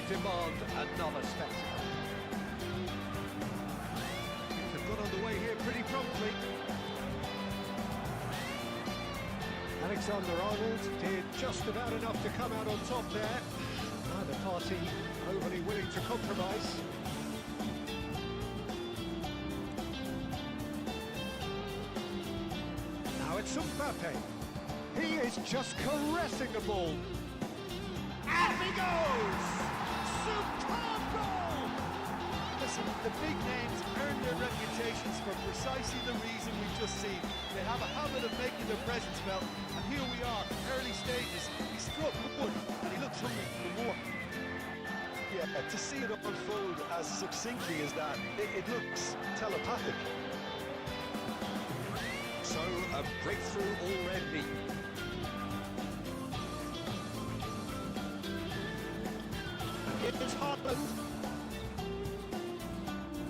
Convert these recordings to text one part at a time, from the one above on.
demand another spectacle. They've got underway here pretty promptly. Alexander-Arnold did just about enough to come out on top there. Neither party overly willing to compromise. Now it's Mbappe. He is just caressing the ball. Off he goes! Superb goal! Listen, the big names earn their reputations for precisely the reason we've just seen. They have a habit of making their presence felt, and here we are, early stages. He struck wood, and he looks hungry for more. Yeah, to see it unfold as succinctly as that, it looks telepathic. So, a breakthrough already. It's Haaland.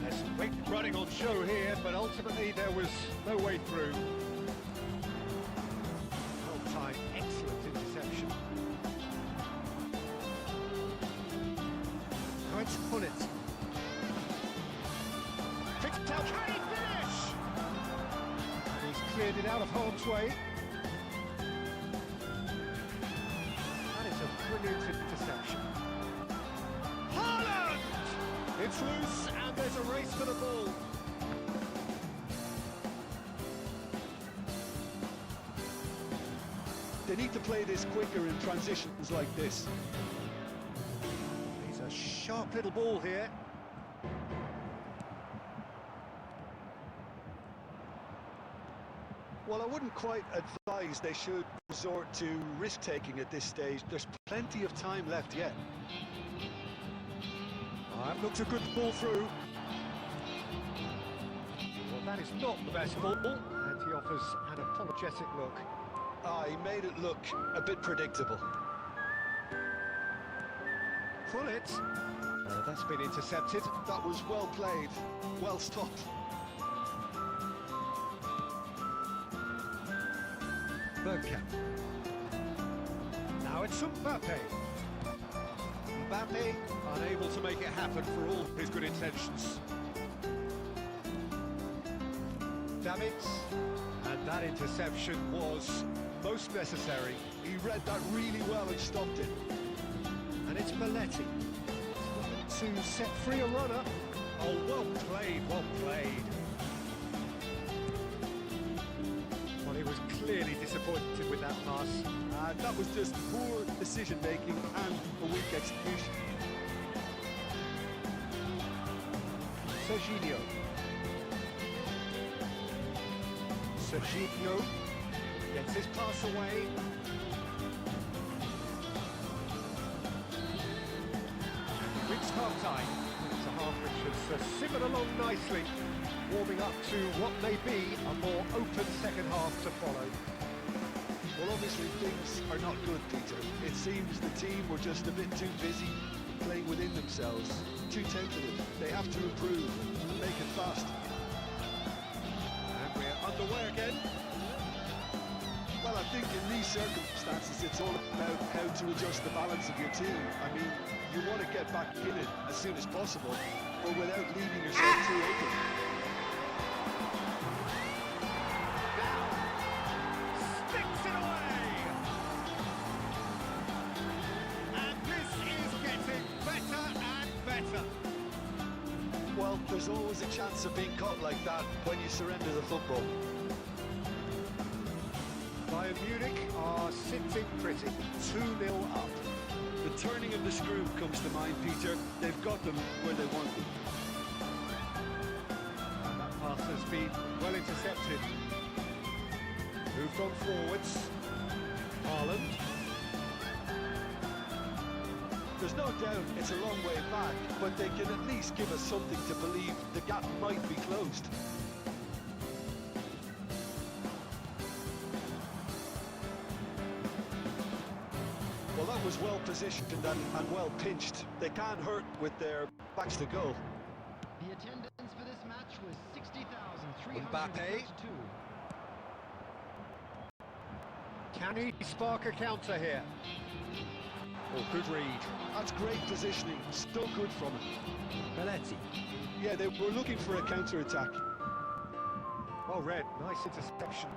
There's some great running on show here, but ultimately there was no way through. Well timed, excellent interception. Now it's Pullet. Picked out, can he finish? And he's cleared it out of harm's way. That is a brilliant interception. It's loose, and there's a race for the ball. They need to play this quicker in transitions like this. He's a sharp little ball here. Well, I wouldn't quite advise they should resort to risk-taking at this stage. There's plenty of time left yet. That looks a good ball through. Well, that is not the best ball, and he offers an apologetic look. He made it look a bit predictable. Pull it. That's been intercepted. That was well played, well stopped. Bergkamp. Now it's Mbappe. Mbappe unable to make it happen for all his good intentions. Davids, and that interception was most necessary. He read that really well and stopped it. And it's Belletti to set free a runner. Oh, well played, well played. Well, he was clearly disappointed with that pass. That was just poor decision-making and a weak execution. Serginho. Serginho gets his pass away. Reached half-time. It's a half which has simmered along nicely, warming up to what may be a more open second half to follow. Well, obviously things are not good, Peter. It seems the team were just a bit too busy playing within themselves, too tentative. They have to improve and make it fast. And we're underway again. Well, I think in these circumstances it's all about how to adjust the balance of your team. I mean, you want to get back in it as soon as possible, but without leaving yourself too open. Well, there's always a chance of being caught like that when you surrender the football. Bayern Munich are sitting pretty, 2-0 up. The turning of the screw comes to mind, Peter. They've got them where they want them. And that pass has been well intercepted. Moved on forwards. Haaland. There's no doubt it's a long way back, but they can at least give us something to believe the gap might be closed. Well, that was well positioned and well pinched. They can't hurt with their backs to goal. The attendance for this match was 60,332. Mbappe. Can he spark a counter here? Oh, good read. That's great positioning, still good from him. Belletti. Yeah, they were looking for a counter-attack. Well read, nice interception.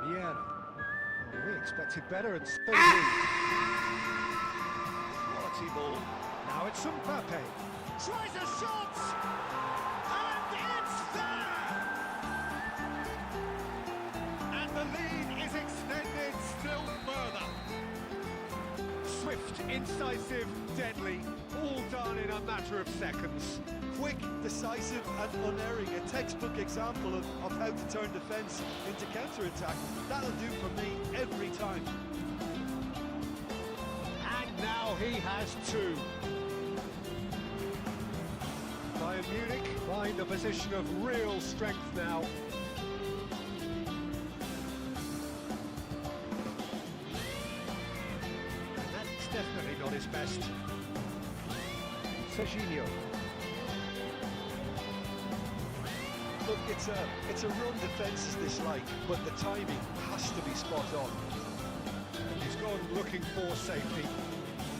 Vieira. Oh, we expected better, and so did we. Quality ball. Now it's Mbappe. Tries a shot! And it's there! And the lead is extended still further. Swift, incisive, deadly, all done in a matter of seconds. Quick, decisive and unerring, a textbook example of how to turn defence into counter-attack. That'll do for me every time. And now he has two. Bayern Munich find a position of real strength now. And that's definitely not his best. Serginho. Look, it's a run defence dislike, but the timing has to be spot on. And he's gone looking for safety.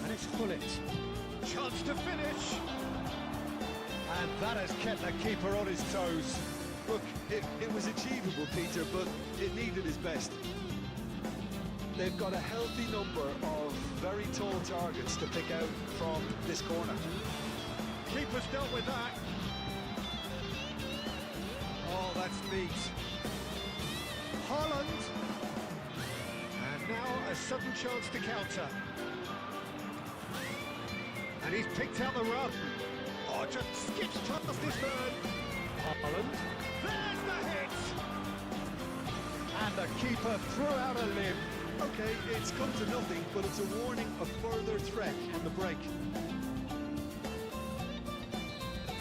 And it's Hullet. Chance to finish. And that has kept the keeper on his toes. Look, it was achievable, Peter, but it needed his best. They've got a healthy number of very tall targets to pick out from this corner. Keeper's dealt with that. Oh, that's neat. Haaland. And now a sudden chance to counter. And he's picked out the run. Oh, just skips past his man. Haaland. There's the hit. And the keeper threw out a limb. Okay, it's come to nothing, but it's a warning of further threat on the break.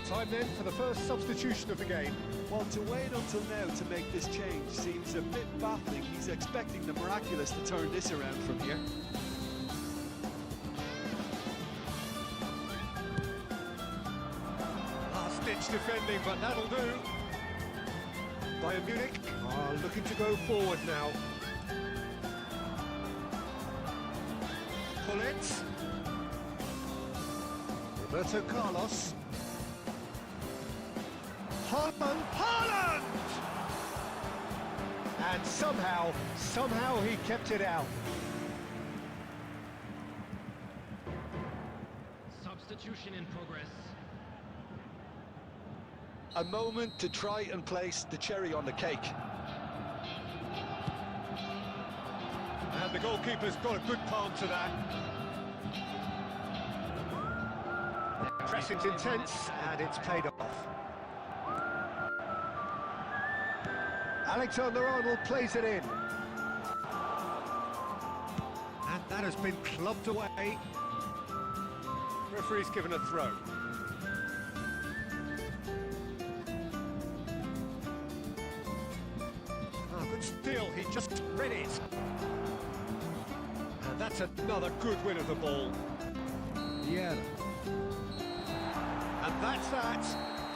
Time then for the first substitution of the game. Well, to wait until now to make this change seems a bit baffling. He's expecting the miraculous to turn this around from here. Last-ditch defending, but that'll do. Bayern Munich are looking to go forward now. Hullet. Roberto Carlos. Haaland! And somehow he kept it out. Substitution in progress. A moment to try and place the cherry on the cake. And the goalkeeper's got a good palm to that. Pressing's intense, and it's paid off. Alexander-Arnold plays it in. And that has been clubbed away. Referee's given a throw. Oh, good steal, he just read it. And that's another good win of the ball. Yeah. And that's that.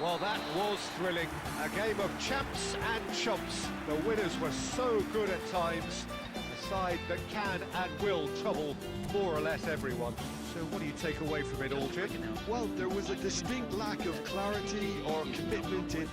Well, that was thrilling. A game of champs and chumps. The winners were so good at times. A side that can and will trouble more or less everyone. So what do you take away from it all, Jim? Well, there was a distinct lack of clarity or commitment in...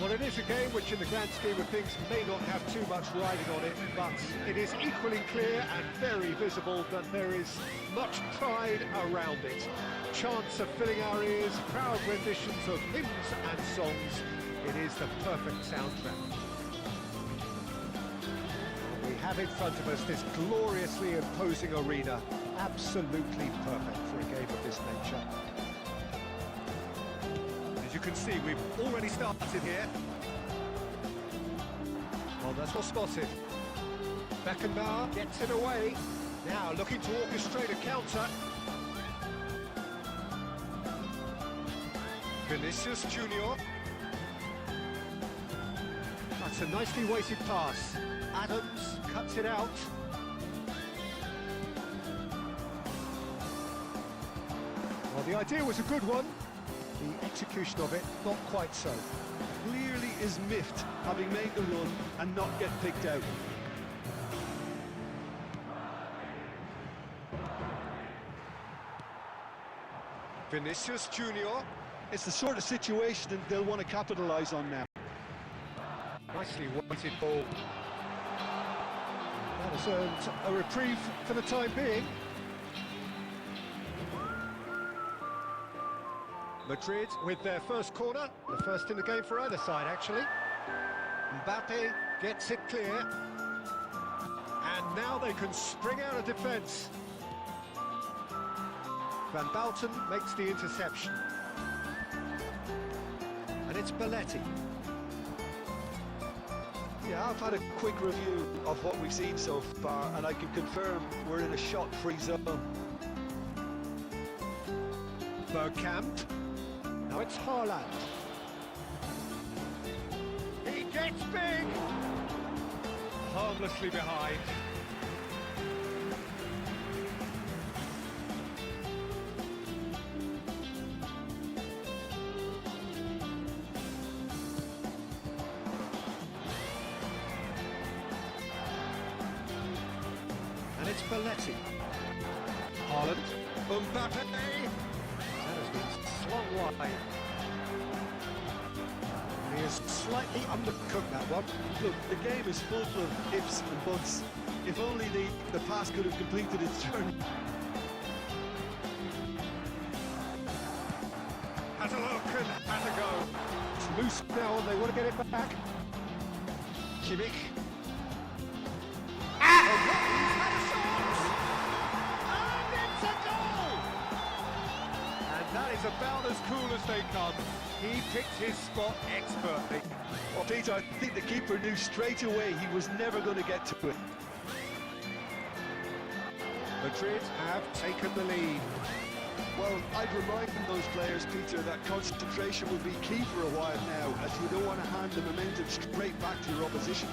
Well, it is a game which in the grand scheme of things may not have too much riding on it, but it is equally clear and very visible that there is much pride around it. Chants are filling our ears, proud renditions of hymns and songs. It is the perfect soundtrack. We have in front of us this gloriously imposing arena. Absolutely perfect for a game of this nature. As you can see, we've already started here. Well, that's well spotted. Beckenbauer gets it away. Now looking to orchestrate a counter. Vinicius Junior. That's a nicely weighted pass. Adams cuts it out. Well, the idea was a good one. The execution of it, not quite so. Clearly is miffed, having made the run and not get picked out. Vinicius Junior. It's the sort of situation that they'll want to capitalise on now. Nicely weighted ball. That has earned a reprieve for the time being. Madrid with their first corner, the first in the game for either side actually. Mbappe gets it clear. And now they can spring out of defence. Van Balten makes the interception. And it's Belletti. Yeah, I've had a quick review of what we've seen so far, and I can confirm we're in a shot-free zone. Bergkamp. Now it's Haaland. He gets big! Harmlessly behind. And it's Belletti. Haaland. Mbappe. That has been slung wide. He is slightly undercooked that one. Look, the game is full of ifs and buts. If only the pass could have completed its turn. Has a look and has a go. It's loose now and they want to get it back. Kimmich. That is about as cool as they come. He picked his spot expertly. Well, Peter, I think the keeper knew straight away he was never going to get to it. Madrid have taken the lead. Well, I'd remind those players, Peter, that concentration will be key for a while now, as you don't want to hand the momentum straight back to your opposition.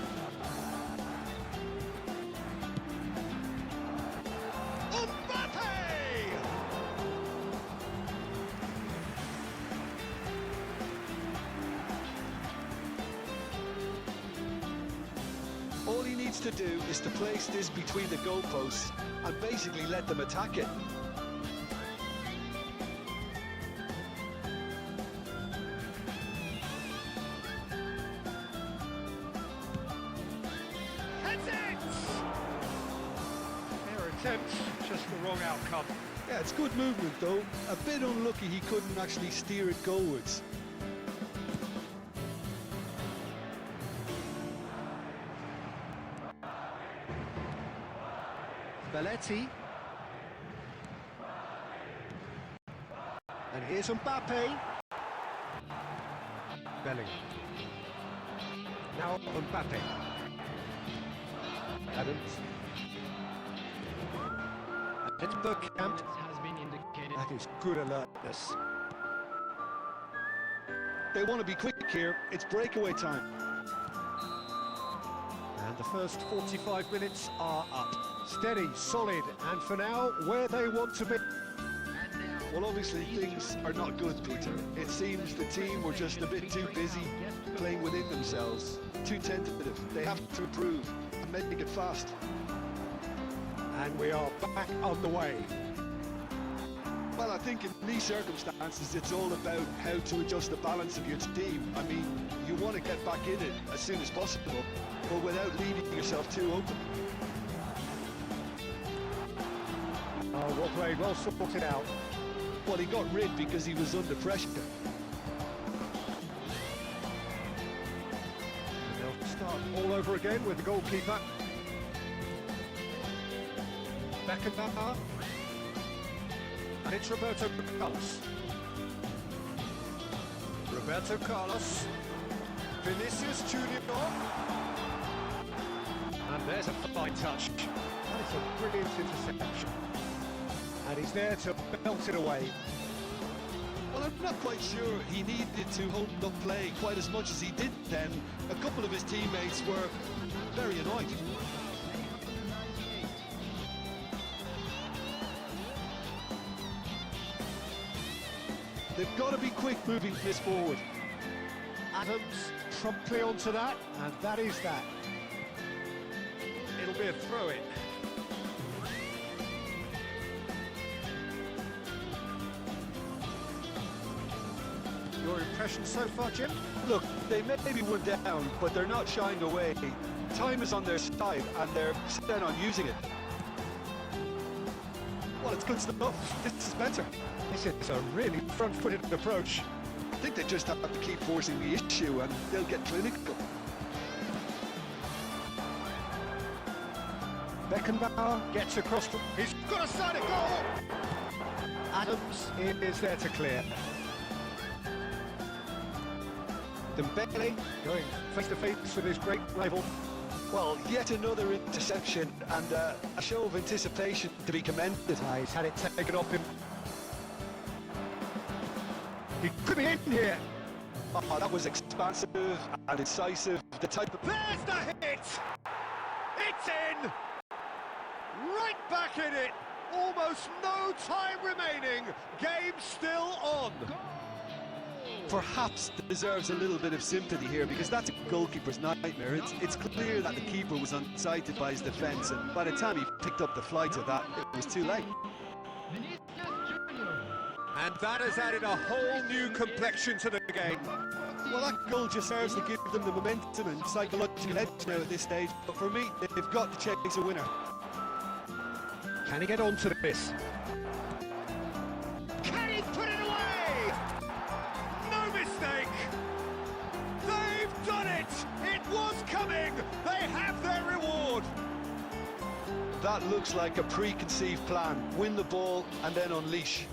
All he needs to do is to place this between the goalposts and basically let them attack it. That's it! Fair attempt, just the wrong outcome. Yeah, it's good movement though. A bit unlucky he couldn't actually steer it goalwards. Belletti. And here's Mbappe. Bellingham. Now Mbappe. Adams. And it's Bergkamp. Has been indicated. That is good alertness. They want to be quick here. It's breakaway time. And the first 45 minutes are up. Steady, solid, and for now, where they want to be. Well, obviously things are not good, Peter. It seems the team were just a bit too busy playing within themselves, too tentative. They have to improve and make it fast. And we are back on the way. Well, I think in these circumstances, it's all about how to adjust the balance of your team. I mean, you want to get back in it as soon as possible, but without leaving yourself too open. Oh, well played, well sorted out. Well, he got rid because he was under pressure. And they'll start all over again with the goalkeeper. Beckenbauer. And it's Roberto Carlos. Roberto Carlos. Vinicius Junior. And there's a fine touch. That is a brilliant interception. And he's there to belt it away. Well, I'm not quite sure he needed to hold up play quite as much as he did then. A couple of his teammates were very annoyed. They've got to be quick moving this forward. Adams promptly onto that, and that is that. It'll be a throw-in. Your impression so far, Jim? Look, they may be one down, but they're not shying away. Time is on their side, and they're set on using it. Well, it's good stuff. This is better. This is a really front-footed approach. I think they just have to keep forcing the issue, and they'll get clinical. Beckenbauer gets across. He's got a side of goal! Adams is there to clear. Dembele going face-to-face with his great rival. Well, yet another interception, and a show of anticipation to be commended. He's had it taken off him. He could be in here. Oh, that was expansive and incisive. The type of... There's the hit! It's in! Right back in it! Almost no time remaining. Game still on. Perhaps deserves a little bit of sympathy here, because that's a goalkeeper's nightmare. It's clear that the keeper was unsighted by his defence, and by the time he picked up the flight of that, it was too late. And that has added a whole new complexion to the game. Well, that goal just serves to give them the momentum and psychological edge now at this stage, but for me, they've got to chase a winner. Can he get on to this? Can he put it away? No mistake! They've done it! It was coming! They have their reward! That looks like a preconceived plan. Win the ball and then unleash.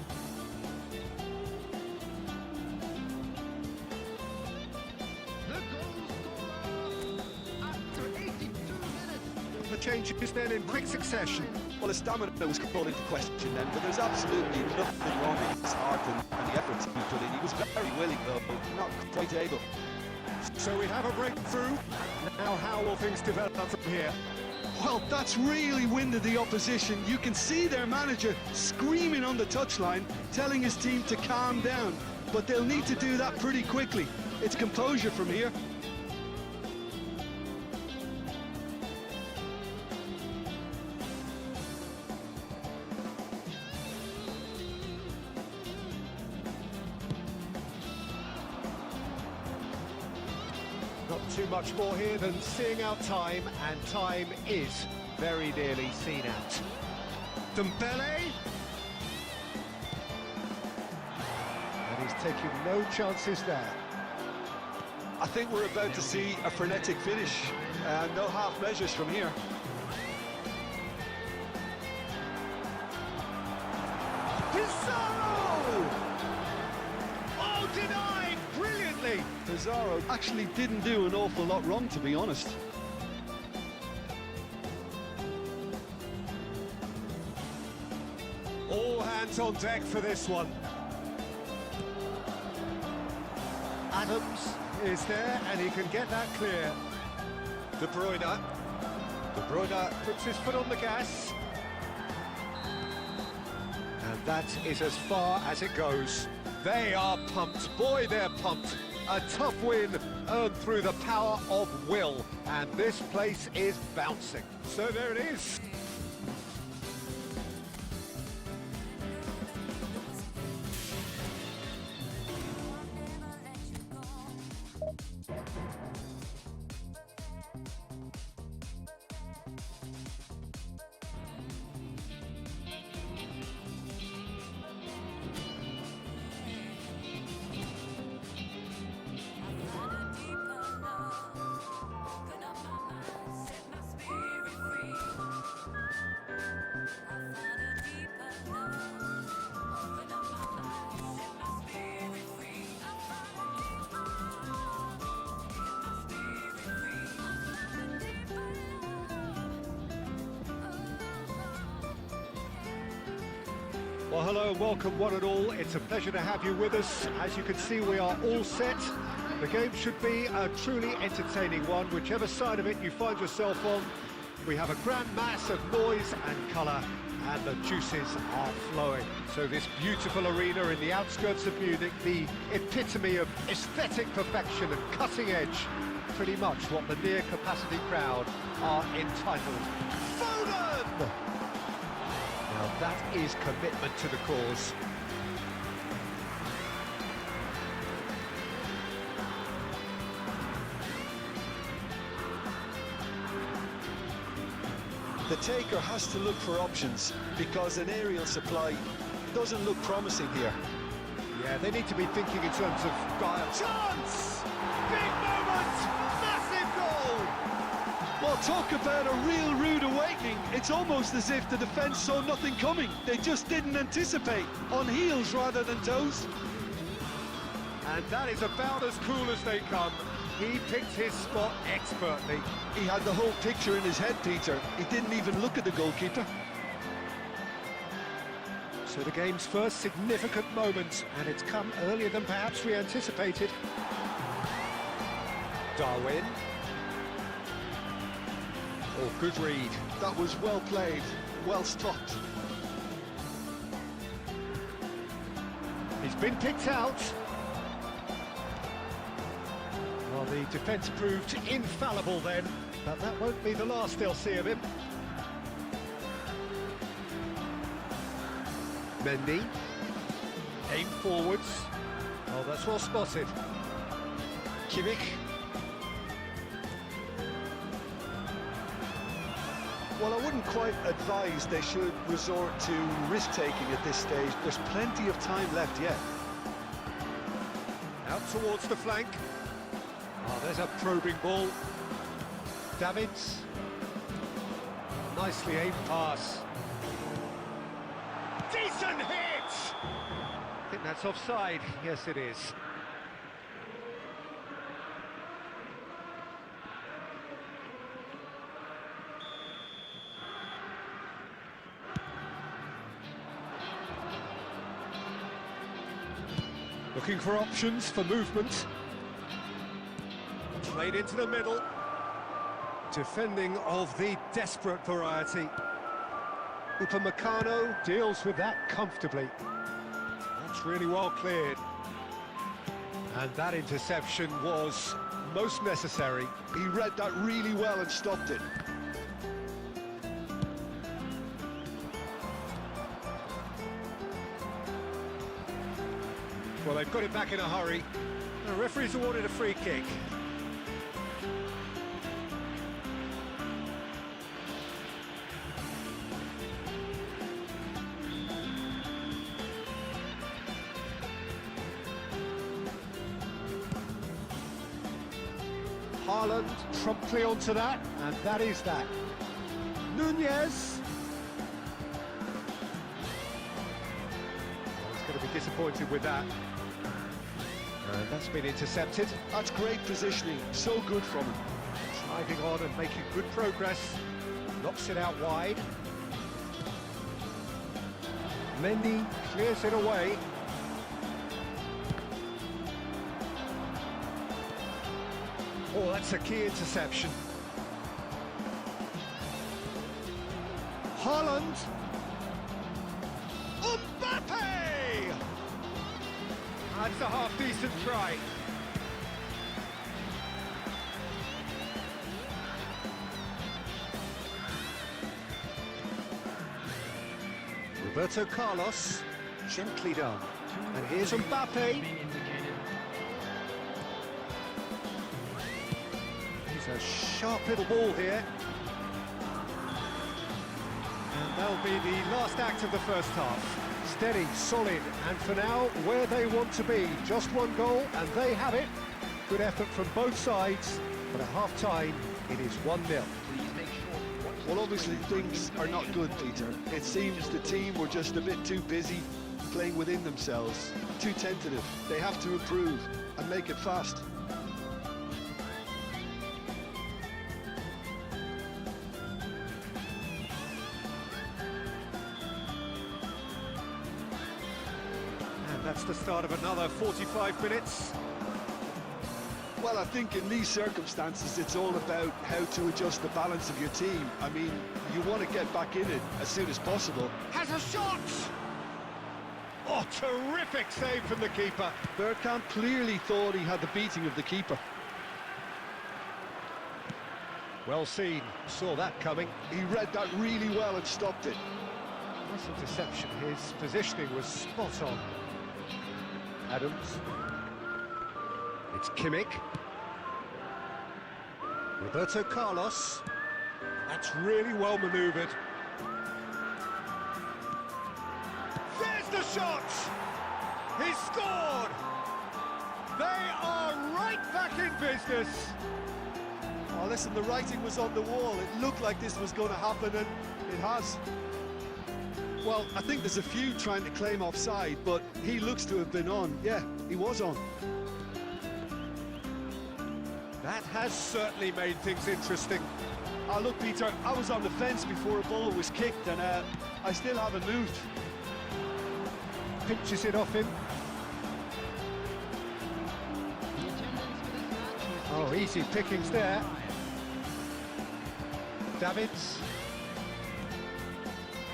The changes then in quick succession. Well, his stamina was called into question then, but there's absolutely nothing wrong with his heart and the efforts he put in. He was very willing, though, not quite able. So we have a breakthrough. Now how will things develop from here? Well, that's really winded the opposition. You can see their manager screaming on the touchline, telling his team to calm down. But they'll need to do that pretty quickly. It's composure from here. Not too much more here than seeing out time, and time is very nearly seen out. Dembele! And he's taking no chances there. I think we're about to see a frenetic finish. No half measures from here. Pizarro! Oh, denied brilliantly! Pizarro actually didn't do an awful lot wrong, to be honest. All hands on deck for this one. Adams is there, and he can get that clear. De Bruyne. De Bruyne puts his foot on the gas. And that is as far as it goes. They are pumped. Boy, they're pumped. A tough win earned through the power of will. And this place is bouncing. So there it is. Well, hello and welcome one and all. It's a pleasure to have you with us. As you can see, we are all set. The game should be a truly entertaining one, whichever side of it you find yourself on. We have a grand mass of noise and colour, and the juices are flowing. So this beautiful arena in the outskirts of Munich, the epitome of aesthetic perfection and cutting edge, pretty much what the near-capacity crowd are entitled. Foden! Now that is commitment to the cause. The taker has to look for options because an aerial supply doesn't look promising here. Yeah, they need to be thinking in terms of guile. Chance! Big moment! Massive goal! Well, talk about a real rude awakening. It's almost as if the defence saw nothing coming. They just didn't anticipate, on heels rather than toes. And that is about as cool as they come. He picked his spot expertly. He had the whole picture in his head, Peter. He didn't even look at the goalkeeper. So the game's first significant moment, and it's come earlier than perhaps we anticipated. Darwin. Oh, good read. That was well played, well stopped. He's been picked out. Well, the defence proved infallible then, but that won't be the last they'll see of him. Mendy. Aim forwards. Oh, that's well spotted. Kimmich. Well, I wouldn't quite advise they should resort to risk-taking at this stage. There's plenty of time left yet. Out towards the flank. Oh, there's a probing ball. Davids. Nicely aimed pass. Decent hit! I think that's offside. Yes, it is. Looking for options for movement. Played into the middle. Defending of the desperate variety. Upamecano deals with that comfortably. That's really well cleared. And that interception was most necessary. He read that really well and stopped it. Well, they've got it back in a hurry. The referee's awarded a free kick. Haaland promptly onto that, and that is that. Nunez. He's going to be disappointed with that. And that's been intercepted. That's great positioning, so good from him. Driving on and making good progress. Knocks it out wide. Mendy clears it away. Oh, that's a key interception. Haaland. Mbappe! That's a half-decent try. Roberto Carlos, gently done. And here's Mbappe. He's a sharp little ball here. And that'll be the last act of the first half. Steady, solid, and for now, where they want to be. Just one goal, and they have it. Good effort from both sides, but at half-time, it is 1-0. Well, obviously things are not good, Peter. It seems the team were just a bit too busy playing within themselves, too tentative. They have to improve and make it fast. the start of another 45 minutes. Well, I think in these circumstances, it's all about how to adjust the balance of your team. I mean, you want to get back in it as soon as possible. Has a shot! Oh, terrific save from the keeper. Bergkamp clearly thought he had the beating of the keeper. Well seen, saw that coming. He read that really well and stopped it. Nice interception, his positioning was spot on. Adams. It's Kimmich. Roberto Carlos. That's really well manoeuvred. There's the shot! He's scored! They are right back in business. Oh, listen, the writing was on the wall. It looked like this was going to happen, and it has. Well, I think there's a few trying to claim offside, but he looks to have been on. Yeah, he was on. That has certainly made things interesting. Oh, look, Peter, I was on the fence before a ball was kicked, and I still haven't moved. Pinches it off him. Oh, easy pickings there. Davids.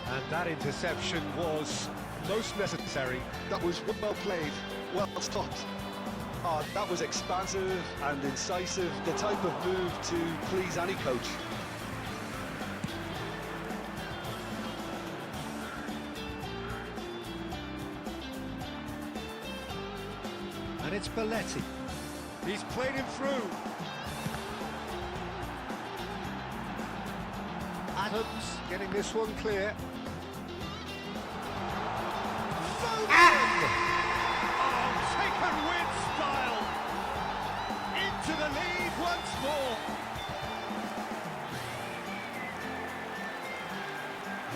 And that interception was most necessary. That was well played, well stopped. Oh, that was expansive and incisive, the type of move to please any coach. And it's Belletti. He's played him through. Adams getting this one clear. Foden! Oh, taken with style. Into the lead once more.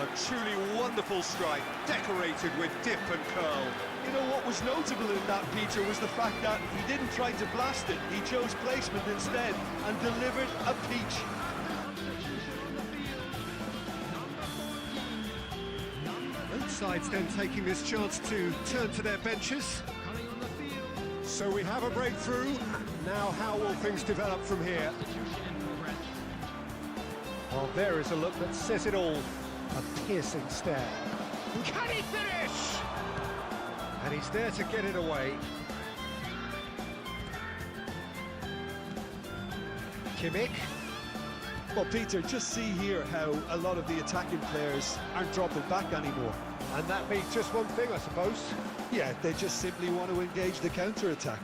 A truly wonderful strike, decorated with dip and curl. You know, what was notable in that, Peter, was the fact that he didn't try to blast it. He chose placement instead and delivered a peach. Both sides then taking this chance to turn to their benches. So we have a breakthrough. Now how will things develop from here? Well, there is a look that says it all. A piercing stare. Can he finish? And he's there to get it away. Kimmich. Well, Peter, just see here how a lot of the attacking players aren't dropping back anymore. And that means just one thing, I suppose. Yeah, they just simply want to engage the counter-attack.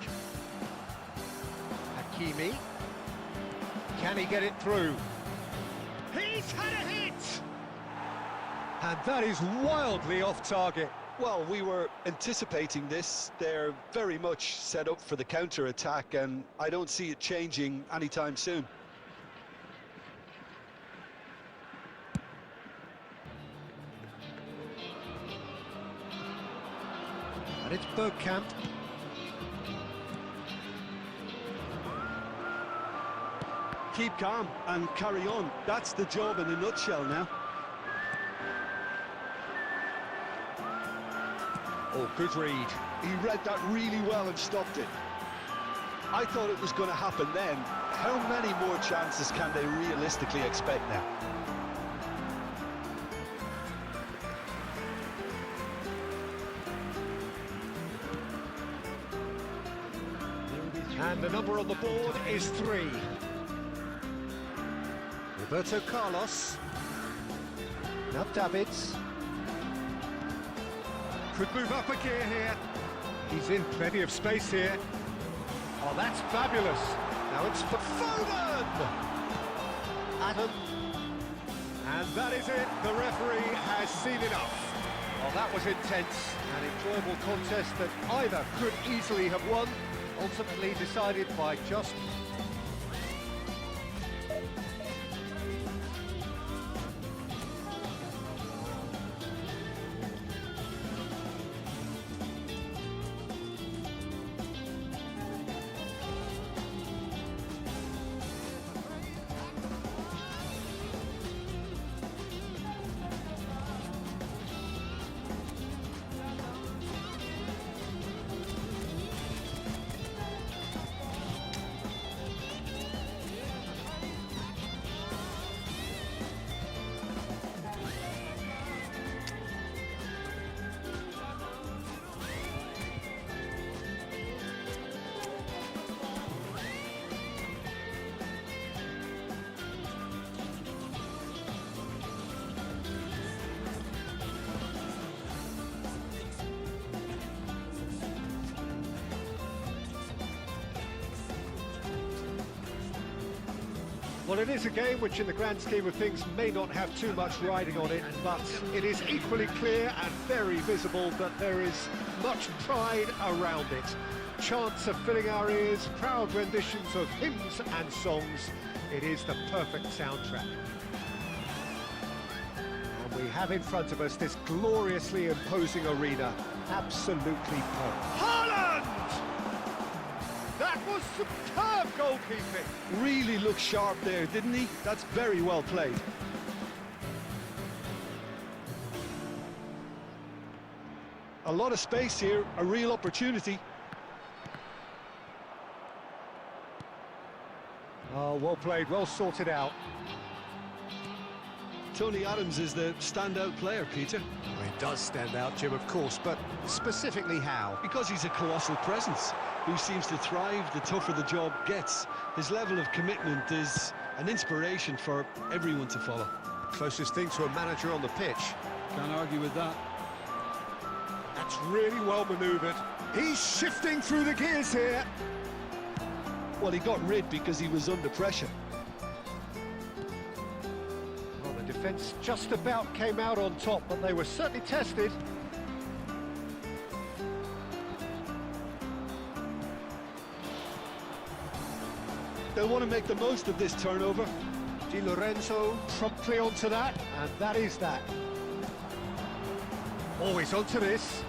Hakimi. Can he get it through? He's had a hit! And that is wildly off target. Well, we were anticipating this. They're very much set up for the counter-attack, and I don't see it changing anytime soon. And it's Bergkamp. Keep calm and carry on. That's the job in a nutshell now. Oh, good read. He read that really well and stopped it. I thought it was going to happen then. How many more chances can they realistically expect now? And the number on the board is 3. Roberto Carlos. Now Davids. Could move up a gear here. He's in plenty of space here. Oh, that's fabulous. Now it's for Foden! Adam. And that is it. The referee has seen enough. Well, that was intense. An enjoyable contest that either could easily have won. Ultimately decided by just Well, it is a game which in the grand scheme of things may not have too much riding on it, but it is equally clear and very visible that there is much pride around it. Chants are filling our ears, proud renditions of hymns and songs. It is the perfect soundtrack. And we have in front of us this gloriously imposing arena. Absolutely perfect. Haaland! That was superb goalkeeping. Really looked sharp there, didn't he? That's very well played. A lot of space here, a real opportunity. Oh, well played, well sorted out. Tony Adams is the standout player, Peter. Well, he does stand out, Jim, of course, but specifically how? Because he's a colossal presence who seems to thrive the tougher the job gets. His level of commitment is an inspiration for everyone to follow. Closest thing to a manager on the pitch. Can't argue with that. That's really well manoeuvred. He's shifting through the gears here. Well, he got rid because he was under pressure. Well, the defence just about came out on top, but they were certainly tested. They'll want to make the most of this turnover. Di Lorenzo promptly onto that, and that is that. Always onto this.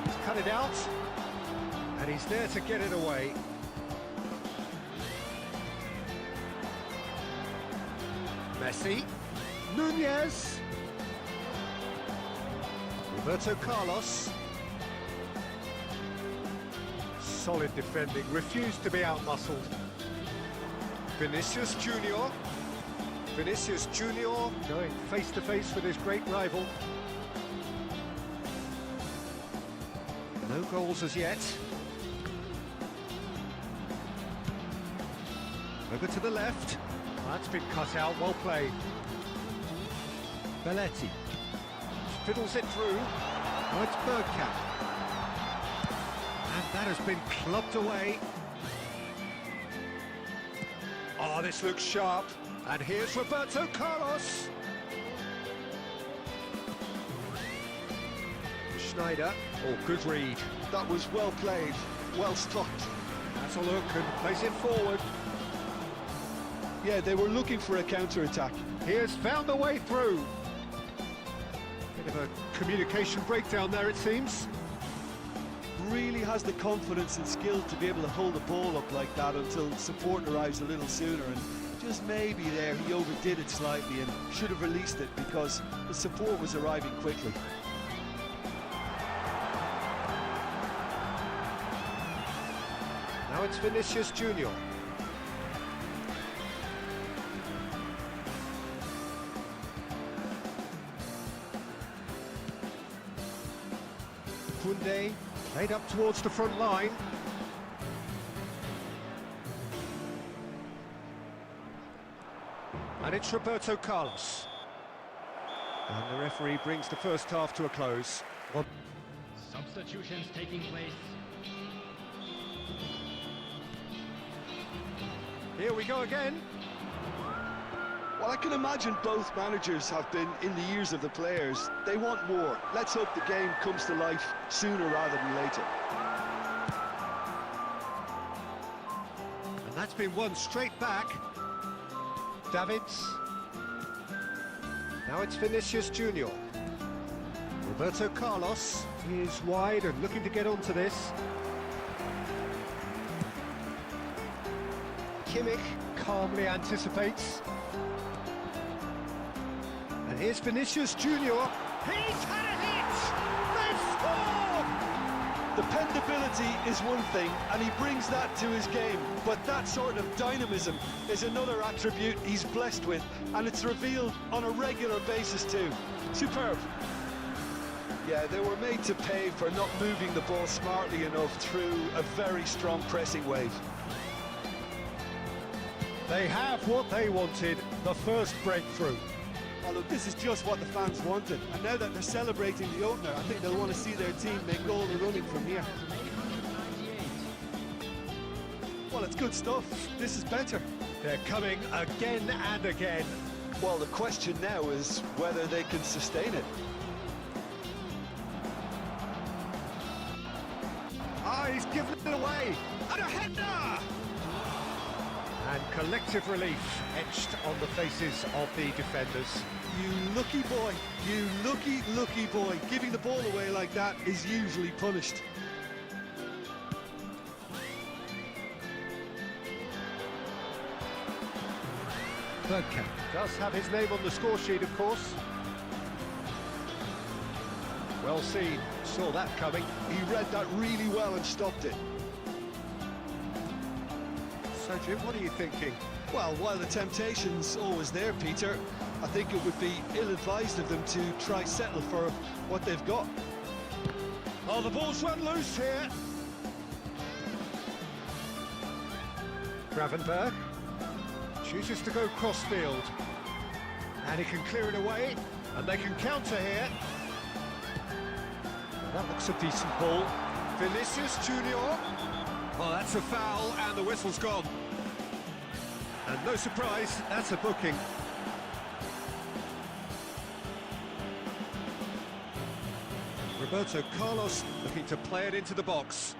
He's cut it out, and he's there to get it away. Messi, Nunez, Roberto Carlos. Solid defending, refused to be outmuscled. Vinicius Junior. Vinicius Junior going face to face with his great rival. No goals as yet. Over to the left. That's been cut out, well played. Belletti fiddles it through. Oh, it's Bergkamp. And that has been clubbed away. Oh, this looks sharp. And here's Roberto Carlos. Schneider. Oh, good read. That was well played, well stopped. That's a look and plays it forward. Yeah, they were looking for a counter-attack. He has found a way through. Bit of a communication breakdown there, it seems. Really has the confidence and skill to be able to hold the ball up like that until support arrives a little sooner, and just maybe there he overdid it slightly and should have released it because the support was arriving quickly. Now it's Vinicius Junior. Koundé played up towards the front line. And it's Roberto Carlos. And the referee brings the first half to a close. Well, Substitutions taking place. here we go again. Well, I can imagine both managers have been in the ears of the players. They want more. Let's hope the game comes to life sooner rather than later. And that's been won straight back. Davids. Now it's Vinicius Junior. Roberto Carlos is wide and looking to get onto this. Kimmich calmly anticipates. And here's Vinicius Junior. He's had a hit! They've scored! Dependability is one thing, and he brings that to his game, but that sort of dynamism is another attribute he's blessed with, and it's revealed on a regular basis too. Superb. Yeah, they were made to pay for not moving the ball smartly enough through a very strong pressing wave. They have what they wanted, the first breakthrough. Oh, look, this is just what the fans wanted, and now that they're celebrating the opener, I think they'll want to see their team make all the running from here. Well, it's good stuff. This is better. They're coming again and again. Well, the question now is whether they can sustain it. Ah, he's given it away. And a header! And collective relief etched on the faces of the defenders. You lucky boy. You lucky boy. Giving the ball away like that is usually punished. Bergkamp does have his name on the score sheet, of course. Well seen, saw that coming. He read that really well and stopped it. So, Jim, what are you thinking? Well, while the temptation's always there, Peter, I think it would be ill-advised of them to try settle for what they've got. Oh, the ball's run loose here. Gravenberg chooses to go cross-field. And he can clear it away, and they can counter here. That looks a decent ball. Vinicius Junior. Oh, that's a foul, and the whistle's gone. And no surprise, that's a booking. Roberto Carlos looking to play it into the box.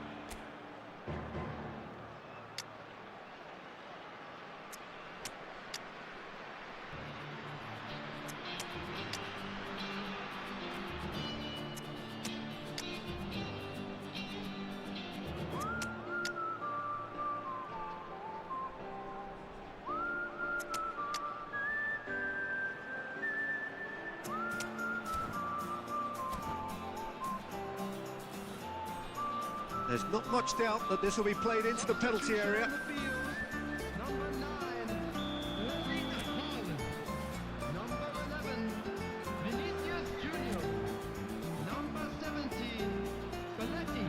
There's not much doubt that this will be played into the penalty area. Number 9, Erling Haaland. Number 11, Vinicius Junior. Number 17, Spalletti.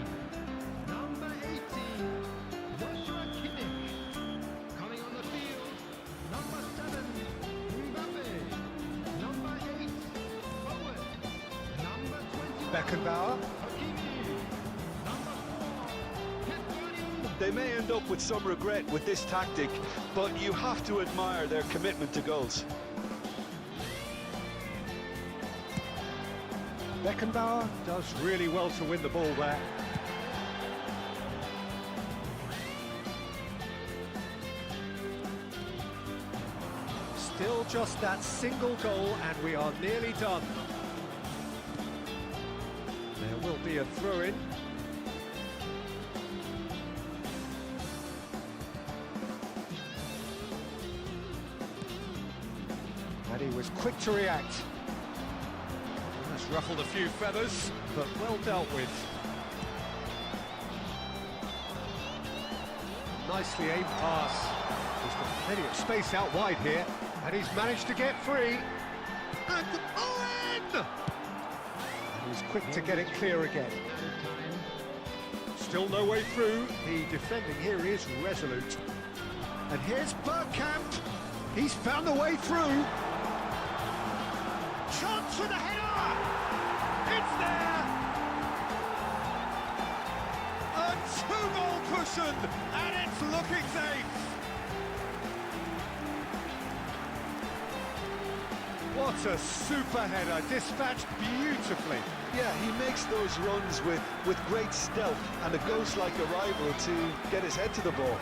Number 18, Joshua Kimmich. Coming on the field, number 7, Mbappe. Number 8, Forward. Number 21, Beckenbauer. They may end up with some regret with this tactic, but you have to admire their commitment to goals. Beckenbauer does really well to win the ball there. Still just that single goal and we are nearly done. There will be a throw-in. And he was quick to react. That's ruffled a few feathers, but well dealt with. Nicely aimed pass. He's got plenty of space out wide here, and he's managed to get free. And Owen! He's quick to get it clear again. Still no way through. The defending here is resolute. And here's Bergkamp. He's found the way through. Chance for the header! It's there! A two-goal cushion, and it's looking safe! What a super header, dispatched beautifully. Yeah, he makes those runs with great stealth and a ghost-like arrival to get his head to the ball.